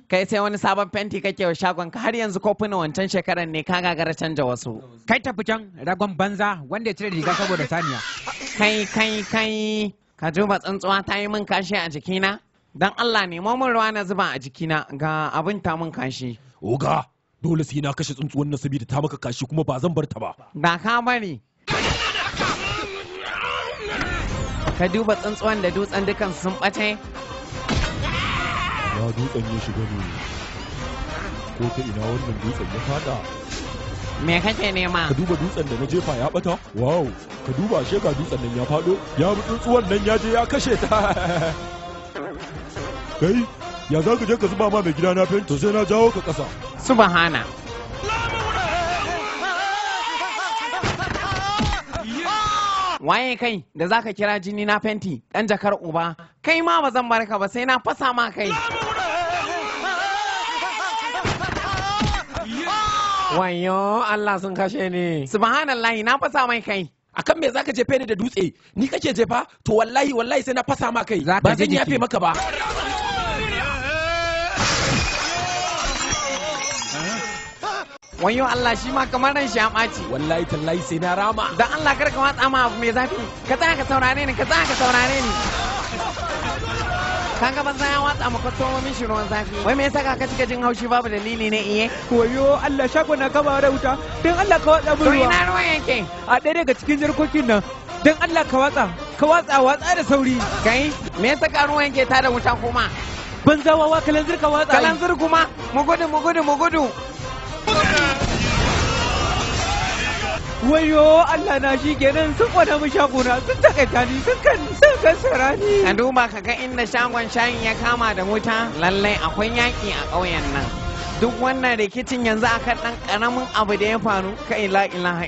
kai sai wani sabon fenti kake wa shagon ka har yanzu kofuna wancan shekaran ne ka gagara canja wasu. Kai tafi can ragon banza wanda ya cire riga saboda saniya. Kai ka juba tsuntsuwa ta yi min kashi a jikina? Dan Allah ne mun ruwa na zuba a jikina ga abin ta min kashi. Oga, dole sai na kashe tsuntsuwan nan saboda ta maka kashi kuma ba zan bar ta ba. Da ka bari. Ka duba tsuntsuwan da dutsen dukan sun ɓace? Ya dutsen ya shiga ne. Ko ta ina wannan dutsen ya fada? Me kake nema? Ka duba dutsen da na jefa ya bata? Wow, ka duba ashe ga dutsen nan ya fado? Ya bi tsuntsuwan nan ya je ya kashe ta. Kai, ya za ka je ka zuba ma mai gida na fenti sai na jawo ka ƙasa. Subhana. Waye kai da zaka kira jini na fenti ɗan jakar uba? Kai ma ba zan barka ba sai na fasa ma kai. Wayo Allah sun kashe ni. Subhanallahi na fasa mai kai. Akan me zaka jefe ni da dutse? Ni kake jefa? To wallahi sai na fasa ma kai. Ba zan yafe maka ba. Wayo Allah shi ma kamar ran shi ya ɓaci. Wallahi tallahi sai na rama. Dan Allah kar ka watsa ma abu mai zafi. Ka tsaya ka saurare ni, ka tsaya ka saurare ni. Kaga banza ya watsa maka tomo mishi ruwan zafi. Wai me yasa ka cika jin haushi babu dalili ne iye? Wayo Allah shago na kama da wuta. Dan Allah ka watsa min ruwa. To ina ruwan yake? A ɗaya daga cikin jarkokin nan. Dan Allah ka watsa da sauri. Kai me yasa ka ruwan yake tada wuta kuma? Banza wawa kalanzir ka watsa. Kalanzir kuma mu gudu. Wayo Allah na shi kenan sun kwana mu shaguna sun takaita ni sun kansara ni. Ka duba ka ga inda shagon shayin ya kama da wuta lallai akwai yaƙi a ƙauyen nan. Duk wannan rikicin yanzu akan ɗan ƙaramin abu da ya faru ka ila ilaha